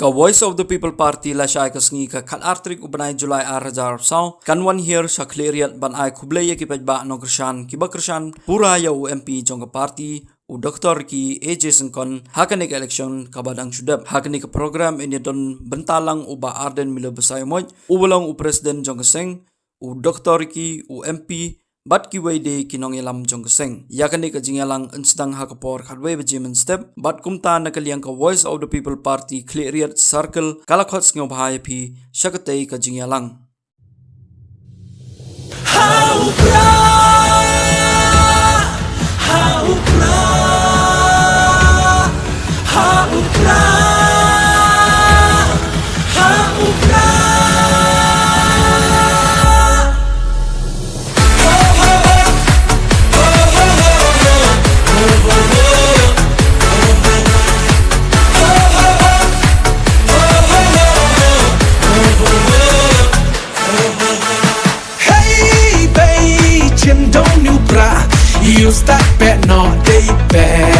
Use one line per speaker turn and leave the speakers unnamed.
Ka Voice of the People Party lashai ka sngi ka khat artrik ubanai Julai 2000 kan 1 year sa khliehriat ban ai Khublei Shibun no krishan ki bakrishan pura ya MP jong ka party u doktor ki AJ kon hakanik election ka badang sudap hakanik program ini don bentalang uba arden milo besai moj u bolong u presiden jong seng u doktor ki u MP bat kiwei de kinong elam jong seng yakani ka jingalang instang Hapoh khatwe bejimen step bat kumta nakaliang ka Voice of the People Party khliehriat circle kalakot sngewbha pi syakatei ka jingalang
You start bet no day bet